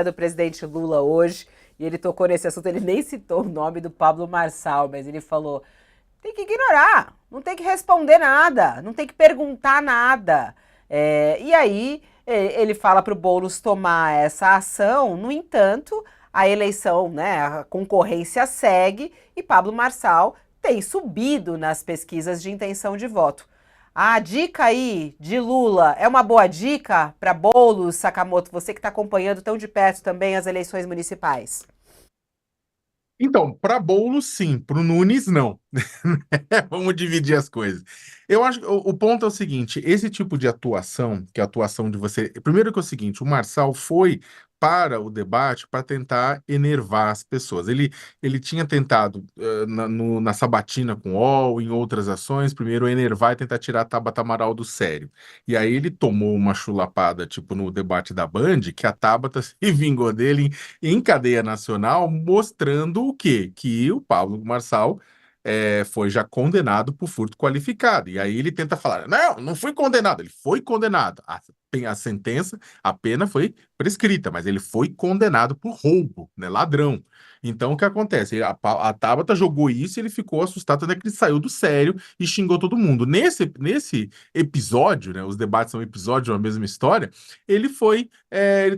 Do presidente Lula hoje, e ele tocou nesse assunto, ele nem citou o nome do Pablo Marçal, mas ele falou: tem que ignorar, não tem que responder nada, não tem que perguntar nada. E aí ele fala para o Boulos tomar essa ação, no entanto, a eleição, né, a concorrência segue e Pablo Marçal tem subido nas pesquisas de intenção de voto. A dica aí de Lula é uma boa dica para Boulos, Sakamoto, você que está acompanhando tão de perto também as eleições municipais? Então, para Boulos, sim, para o Nunes, não. Vamos dividir as coisas. Eu acho que o ponto é o seguinte: esse tipo de atuação, que é a atuação de você. Primeiro que é o seguinte, o Marçal foi para o debate para tentar enervar as pessoas. Ele tinha tentado, na sabatina com o UOL, em outras ações, primeiro enervar e tentar tirar a Tabata Amaral do sério. E aí ele tomou uma chulapada, tipo no debate da Band, que a Tabata se vingou dele em cadeia nacional, mostrando o quê? Que o Pablo Marçal foi já condenado por furto qualificado. E aí ele tenta falar: não, não fui condenado. Ele foi condenado. A sentença, a pena foi prescrita, mas ele foi condenado por roubo, né? Ladrão. Então o que acontece? A Tabata jogou isso e ele ficou assustado, até que ele saiu do sério e xingou todo mundo. Nesse episódio, né? Os debates são episódios de uma mesma história. Ele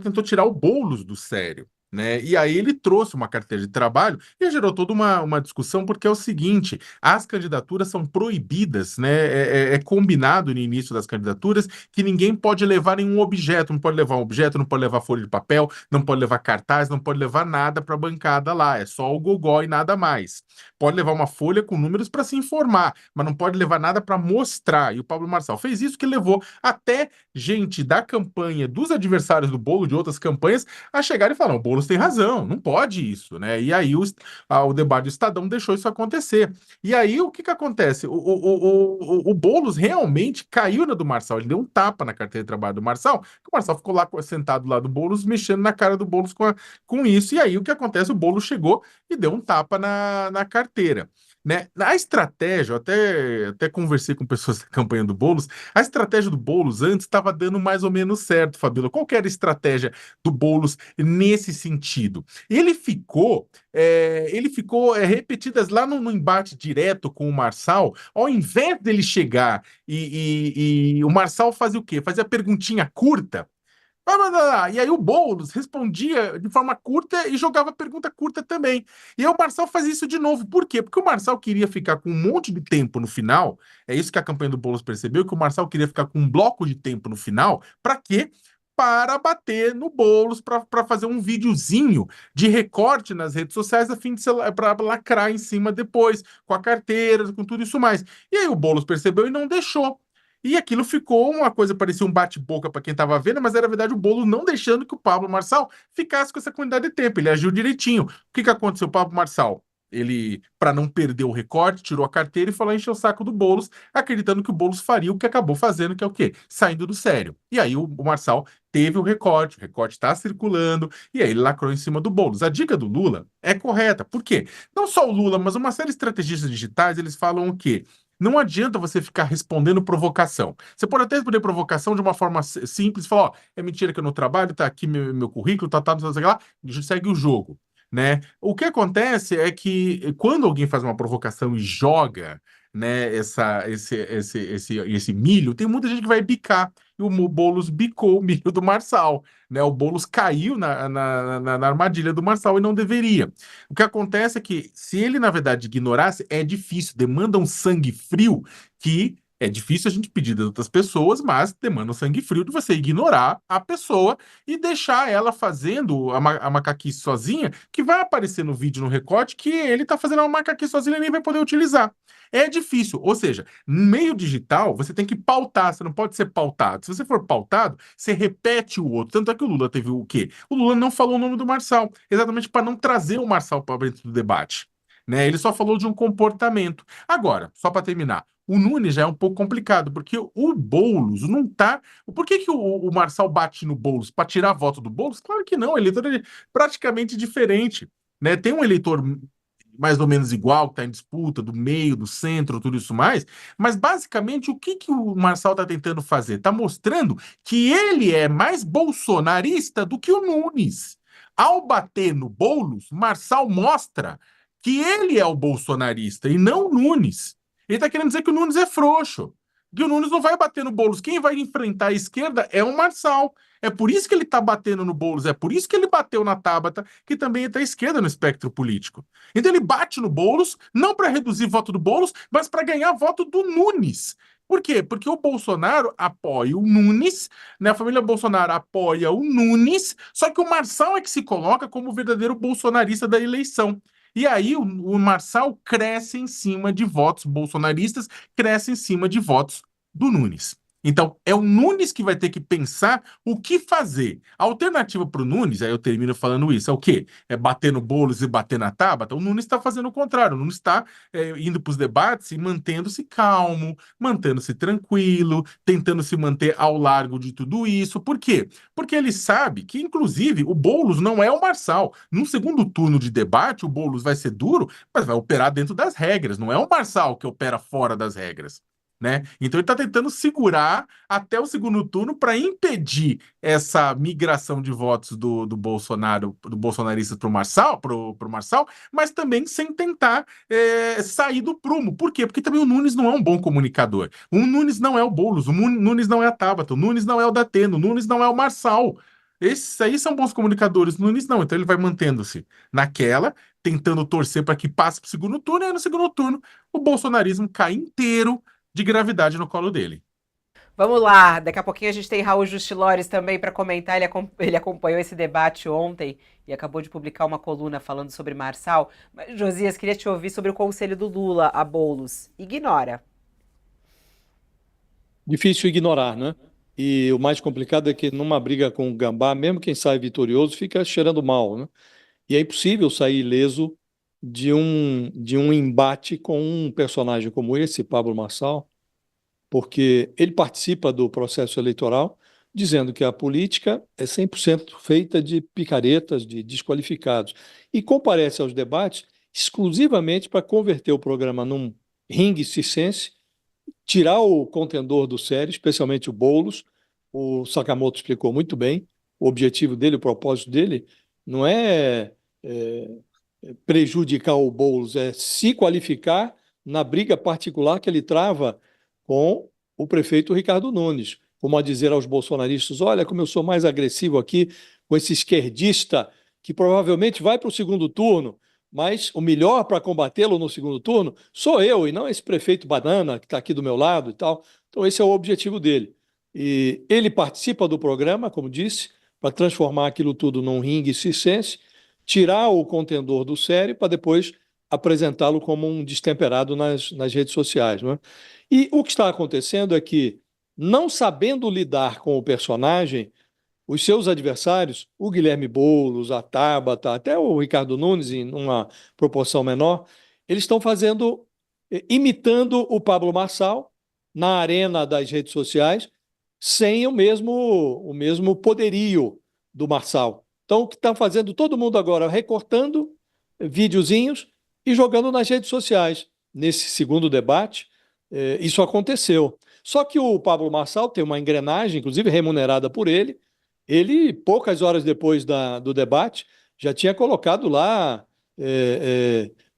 tentou tirar o Boulos do sério. Né? E aí ele trouxe uma carteira de trabalho e gerou toda uma discussão, porque é o seguinte: as candidaturas são proibidas, né? É combinado no início das candidaturas que ninguém pode levar nenhum objeto, não pode levar um objeto, não pode levar folha de papel, não pode levar cartaz, não pode levar nada para a bancada lá, é só o gogó e nada mais. Pode levar uma folha com números para se informar, mas não pode levar nada para mostrar. E o Pablo Marçal fez isso, que levou até gente da campanha, dos adversários do Bolo, de outras campanhas, a chegar e falar: o Boulos tem razão, não pode isso, né? E aí o debate do Estadão deixou isso acontecer. E aí o que que acontece? O Boulos realmente caiu na do Marçal, ele deu um tapa na carteira de trabalho do Marçal, que o Marçal ficou lá sentado lá do Boulos, mexendo na cara do Boulos com isso. E aí o que acontece? O Boulos chegou e deu um tapa na carteira. Né? A estratégia, eu até conversei com pessoas da campanha do Boulos, a estratégia do Boulos antes estava dando mais ou menos certo, Fabíola. Qual que era a estratégia do Boulos nesse sentido? Ele ficou repetidas lá no embate direto com o Marçal, ao invés dele chegar e o Marçal fazia o quê? Fazia perguntinha curta. E aí o Boulos respondia de forma curta e jogava pergunta curta também. E aí o Marçal fazia isso de novo. Por quê? Porque o Marçal queria ficar com um monte de tempo no final. É isso que a campanha do Boulos percebeu, que o Marçal queria ficar com um bloco de tempo no final. Para quê? Para bater no Boulos, para fazer um videozinho de recorte nas redes sociais, a fim de para lacrar em cima depois, com a carteira, com tudo isso mais. E aí o Boulos percebeu e não deixou. E aquilo ficou uma coisa, parecia um bate-boca para quem estava vendo, mas era verdade o Boulos não deixando que o Pablo Marçal ficasse com essa quantidade de tempo. Ele agiu direitinho. O que que aconteceu, o Pablo Marçal? Ele, para não perder o recorte, tirou a carteira e falou encher o saco do Boulos, acreditando que o Boulos faria o que acabou fazendo, que é o quê? Saindo do sério. E aí o Marçal teve o recorte está circulando, e aí ele lacrou em cima do Boulos. A dica do Lula é correta. Por quê? Não só o Lula, mas uma série de estrategistas digitais, eles falam o quê? Não adianta você ficar respondendo provocação. Você pode até responder provocação de uma forma simples, falar: ó, é mentira que eu não trabalho, tá aqui meu currículo, tá, não sei lá, segue o jogo, né? O que acontece é que quando alguém faz uma provocação e joga, né, esse milho, tem muita gente que vai bicar. E o Boulos bicou o milho do Marçal, né? O Boulos caiu na armadilha do Marçal e não deveria. O que acontece é que, se ele, na verdade, ignorasse, é difícil, demanda um sangue frio que é difícil a gente pedir das outras pessoas, mas demanda um sangue frio de você ignorar a pessoa e deixar ela fazendo a macaquice sozinha, que vai aparecer no vídeo, no recorte, que ele está fazendo uma macaquice sozinha e nem vai poder utilizar. É difícil, ou seja, no meio digital você tem que pautar, você não pode ser pautado. Se você for pautado, você repete o outro. Tanto é que o Lula teve o quê? O Lula não falou o nome do Marçal, exatamente para não trazer o Marçal para dentro do debate. Né? Ele só falou de um comportamento. Agora, só para terminar, o Nunes já é um pouco complicado, porque o Boulos não tá. Por que que o Marçal bate no Boulos? Para tirar voto do Boulos? Claro que não, o eleitor é praticamente diferente. Né? Tem um eleitor mais ou menos igual, que está em disputa, do meio, do centro, tudo isso mais, mas basicamente o que, que o Marçal está tentando fazer? Está mostrando que ele é mais bolsonarista do que o Nunes. Ao bater no Boulos, Marçal mostra que ele é o bolsonarista e não o Nunes. Ele está querendo dizer que o Nunes é frouxo, que o Nunes não vai bater no Boulos. Quem vai enfrentar a esquerda é o Marçal. É por isso que ele está batendo no Boulos, é por isso que ele bateu na Tabata, que também está à esquerda no espectro político. Então ele bate no Boulos, não para reduzir voto do Boulos, mas para ganhar voto do Nunes. Por quê? Porque o Bolsonaro apoia o Nunes, né? A família Bolsonaro apoia o Nunes, só que o Marçal é que se coloca como o verdadeiro bolsonarista da eleição. E aí o Marçal cresce em cima de votos bolsonaristas, cresce em cima de votos do Nunes. Então, é o Nunes que vai ter que pensar o que fazer. A alternativa para o Nunes, aí eu termino falando isso, é o quê? É bater no Boulos e bater na Tabata? O Nunes está fazendo o contrário. O Nunes está indo para os debates e mantendo-se calmo, mantendo-se tranquilo, tentando se manter ao largo de tudo isso. Por quê? Porque ele sabe que, inclusive, o Boulos não é o Marçal. No segundo turno de debate, o Boulos vai ser duro, mas vai operar dentro das regras. Não é o Marçal que opera fora das regras. Né? Então ele está tentando segurar até o segundo turno para impedir essa migração de votos do Bolsonaro, do bolsonarista para o Marçal, mas também sem tentar sair do prumo. Por quê? Porque também o Nunes não é um bom comunicador. O Nunes não é o Boulos, o Nunes não é a Tabata, o Nunes não é o Dateno, o Nunes não é o Marçal. Esses aí são bons comunicadores, o Nunes não. Então ele vai mantendo-se naquela, tentando torcer para que passe para o segundo turno, e aí no segundo turno o bolsonarismo cai inteiro de gravidade no colo dele. Vamos lá, daqui a pouquinho a gente tem Raul Justilores também para comentar. Ele acompanhou esse debate ontem e acabou de publicar uma coluna falando sobre Marçal. Mas, Josias, queria te ouvir sobre o conselho do Lula a Boulos. Ignora. Difícil ignorar, né? E o mais complicado é que numa briga com o Gambá, mesmo quem sai vitorioso fica cheirando mal, né? E é impossível sair ileso de um embate com um personagem como esse, Pablo Marçal, porque ele participa do processo eleitoral dizendo que a política é 100% feita de picaretas, de desqualificados, e comparece aos debates exclusivamente para converter o programa num ringue circense, tirar o contendor do sério, especialmente o Boulos. O Sakamoto explicou muito bem. O objetivo dele, o propósito dele, não é prejudicar o Boulos, é se qualificar na briga particular que ele trava com o prefeito Ricardo Nunes. Como a dizer aos bolsonaristas: olha como eu sou mais agressivo aqui com esse esquerdista que provavelmente vai para o segundo turno, mas o melhor para combatê-lo no segundo turno sou eu e não esse prefeito banana que está aqui do meu lado e tal. Então esse é o objetivo dele. E ele participa do programa, como disse, para transformar aquilo tudo num ringue circense, tirar o contendor do sério para depois apresentá-lo como um destemperado nas redes sociais. Não é? E o que está acontecendo é que, não sabendo lidar com o personagem, os seus adversários, o Guilherme Boulos, a Tabata, até o Ricardo Nunes, em uma proporção menor, eles estão imitando o Pablo Marçal na arena das redes sociais, sem o mesmo poderio do Marçal. Então, o que está fazendo todo mundo agora? Recortando videozinhos e jogando nas redes sociais. Nesse segundo debate, isso aconteceu. Só que o Pablo Marçal tem uma engrenagem, inclusive remunerada por ele. Ele, poucas horas depois do debate, já tinha colocado lá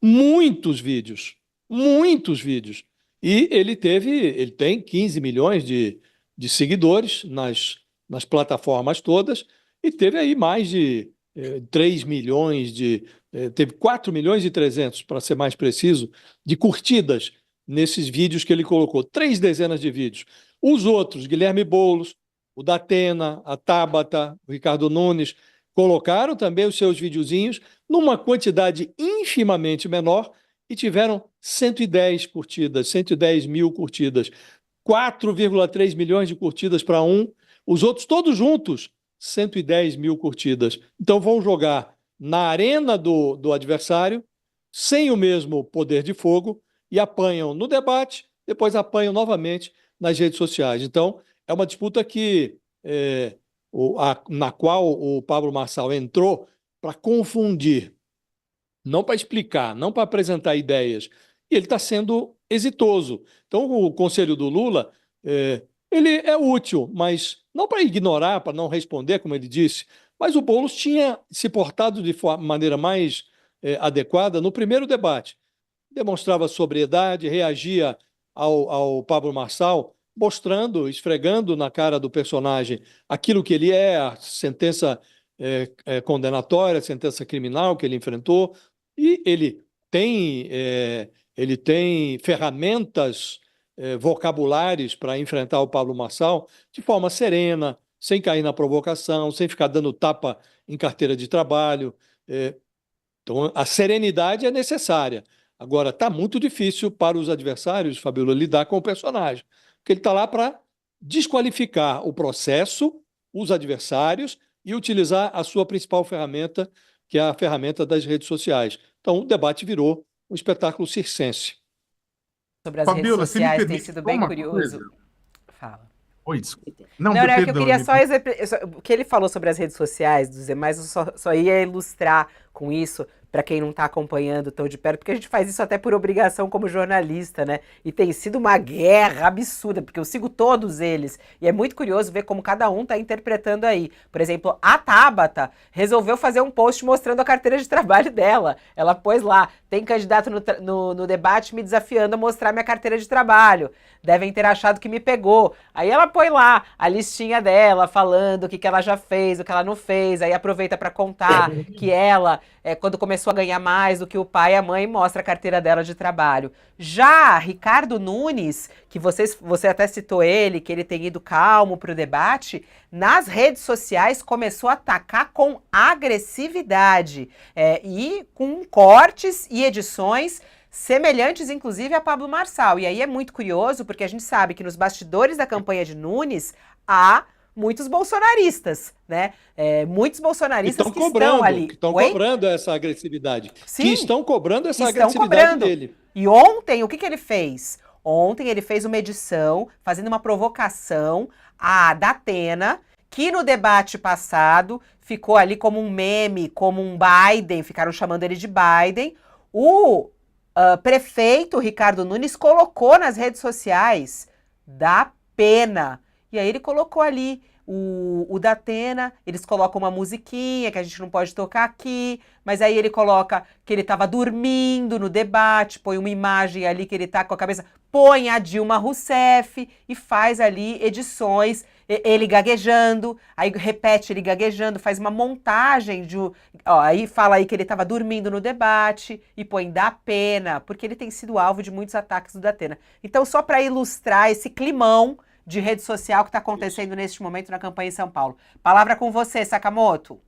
muitos vídeos. Muitos vídeos. E ele tem 15 milhões de seguidores nas plataformas todas, e teve aí mais de 3 milhões teve 4 milhões e 300, para ser mais preciso, de curtidas nesses vídeos que ele colocou. 3 dezenas de vídeos. Os outros, Guilherme Boulos, o Datena, a Tabata, o Ricardo Nunes, colocaram também os seus videozinhos numa quantidade infimamente menor e tiveram 110 curtidas, 110 mil curtidas. 4,3 milhões de curtidas para um, os outros todos juntos, 110 mil curtidas. Então vão jogar na arena do adversário, sem o mesmo poder de fogo, e apanham no debate, depois apanham novamente nas redes sociais. Então é uma disputa na qual o Pablo Marçal entrou para confundir não para explicar, não para apresentar ideias. E ele está sendo exitoso. Então, o conselho do Lula, ele é útil, mas não para ignorar, para não responder, como ele disse, mas o Boulos tinha se portado de maneira mais adequada no primeiro debate. Demonstrava sobriedade, reagia ao Pablo Marçal, mostrando, esfregando na cara do personagem aquilo que ele é, a sentença condenatória, a sentença criminal que ele enfrentou, e ele tem ferramentas vocabulares para enfrentar o Pablo Marçal de forma serena, sem cair na provocação, sem ficar dando tapa em carteira de trabalho. Então, a serenidade é necessária. Agora, está muito difícil para os adversários, Fabíola, lidar com o personagem, porque ele está lá para desqualificar o processo, os adversários, e utilizar a sua principal ferramenta, que é a ferramenta das redes sociais. Então, o debate virou um espetáculo circense. Sobre as redes Fabíola, você me sociais tem permite sido só bem uma curioso. coisa? Fala. Oi, desculpa. Não, Não, é que eu perdão. queria o que ele falou sobre as redes sociais dos demais, eu só ia ilustrar com isso, para quem não está acompanhando tão de perto, porque a gente faz isso até por obrigação como jornalista, né? E tem sido uma guerra absurda, porque eu sigo todos eles, e é muito curioso ver como cada um está interpretando aí. Por exemplo, a Tabata resolveu fazer um post mostrando a carteira de trabalho dela. Ela pôs lá, tem candidato no debate me desafiando a mostrar minha carteira de trabalho. Devem ter achado que me pegou. Aí ela põe lá a listinha dela, falando o que ela já fez, o que ela não fez. Aí aproveita para contar que ela, quando começou a ganhar mais do que o pai e a mãe, mostra a carteira dela de trabalho. Já Ricardo Nunes, que você até citou ele, que ele tem ido calmo para o debate, nas redes sociais começou a atacar com agressividade e com cortes e edições semelhantes, inclusive, a Pablo Marçal. E aí é muito curioso, porque a gente sabe que nos bastidores da campanha de Nunes há muitos bolsonaristas, né? Muitos bolsonaristas que estão ali. Que estão cobrando essa agressividade. Sim, que estão cobrando essa estão agressividade cobrando. dele. E ontem, o que ele fez? Ontem ele fez uma edição, fazendo uma provocação à Datena, que no debate passado ficou ali como um meme, como um Biden, ficaram chamando ele de Biden. O prefeito Ricardo Nunes colocou nas redes sociais, dá pena. E aí ele colocou ali o Datena, eles colocam uma musiquinha que a gente não pode tocar aqui, mas aí ele coloca que ele estava dormindo no debate, põe uma imagem ali que ele tá com a cabeça, põe a Dilma Rousseff e faz ali edições, ele gaguejando, aí repete ele gaguejando, faz uma montagem aí fala aí que ele estava dormindo no debate e põe dá pena, porque ele tem sido alvo de muitos ataques do Datena. Então, só para ilustrar esse climão de rede social que está acontecendo neste momento na campanha em São Paulo. Palavra com você, Sakamoto.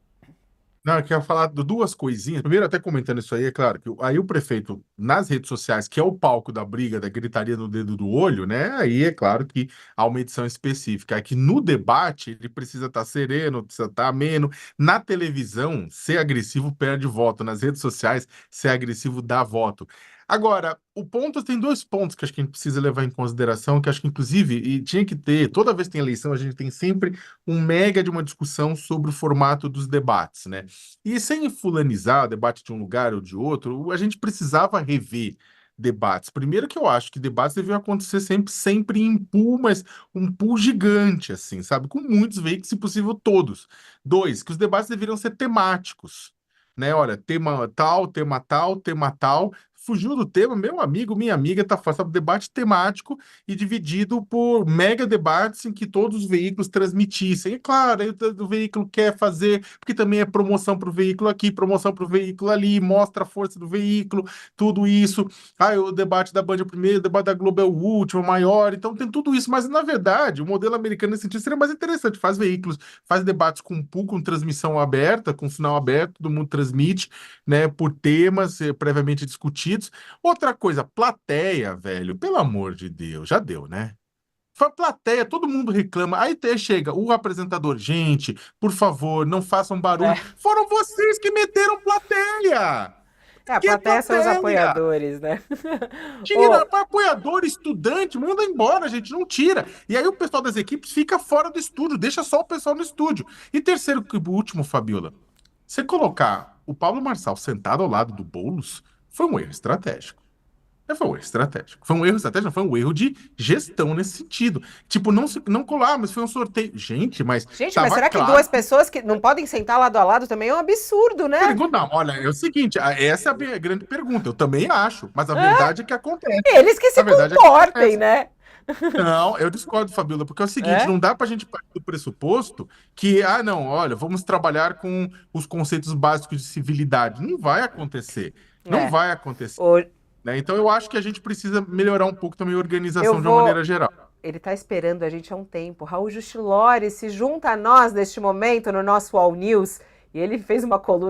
Não, eu quero falar de duas coisinhas. Primeiro, até comentando isso aí, é claro que aí o prefeito, nas redes sociais, que é o palco da briga, da gritaria no dedo do olho, né? Aí é claro que há uma edição específica. É que no debate ele precisa estar sereno, precisa estar ameno. Na televisão, ser agressivo perde voto. Nas redes sociais, ser agressivo dá voto. Agora, o ponto tem dois pontos que acho que a gente precisa levar em consideração, que acho que, inclusive, e tinha que ter, toda vez que tem eleição, a gente tem sempre um mega de uma discussão sobre o formato dos debates, né? E sem fulanizar o debate de um lugar ou de outro, a gente precisava rever debates. Primeiro que eu acho que debates deviam acontecer sempre em pool, mas um pool gigante, assim, sabe? Com muitos veículos, se possível, todos. Dois, que os debates deveriam ser temáticos. Né, olha, tema tal, tema tal, tema tal. Fugiu do tema, meu amigo, minha amiga, tá fazendo debate temático e dividido por mega debates em que todos os veículos transmitissem. E claro, aí o veículo quer fazer, porque também é promoção para o veículo aqui, promoção para o veículo ali, mostra a força do veículo, tudo isso. O debate da Band é o primeiro, o debate da Globo é o último, o maior. Então tem tudo isso, mas na verdade, o modelo americano nesse sentido seria mais interessante. Faz veículos, faz debates com pool, com transmissão aberta, com final aberto, todo mundo transmite, né, por temas previamente discutidos. Outra coisa, plateia, velho, pelo amor de Deus, já deu, né? Foi plateia, todo mundo reclama. Aí chega o apresentador, gente, por favor, não façam barulho. Foram vocês que meteram plateia! A plateia são os apoiadores, né? Tira, apoiador, estudante, manda embora, gente, não tira. E aí o pessoal das equipes fica fora do estúdio, deixa só o pessoal no estúdio. E terceiro, último, Fabiola, você colocar o Pablo Marçal sentado ao lado do Boulos foi um erro estratégico. Foi um erro estratégico. Foi um erro estratégico, não, foi um erro de gestão nesse sentido. Tipo, não colar, mas foi um sorteio. Gente, mas Gente, mas tava será que claro. duas pessoas que não podem sentar lado a lado também é um absurdo, né? Não, olha, é o seguinte, essa é a grande pergunta. Eu também acho, mas a verdade é que acontece. Eles que se A verdade é que comportem, acontece. né? Não, eu discordo, Fabiola, porque é o seguinte, É? não dá pra gente partir do pressuposto que, não, olha, vamos trabalhar com os conceitos básicos de civilidade. Não vai acontecer. Não É. vai acontecer. O- Né? Então eu acho que a gente precisa melhorar um pouco também a Eu organização de uma vou. maneira geral. Ele tá esperando a gente há um tempo. Raul Justilori se junta a nós neste momento no nosso All News e ele fez uma coluna.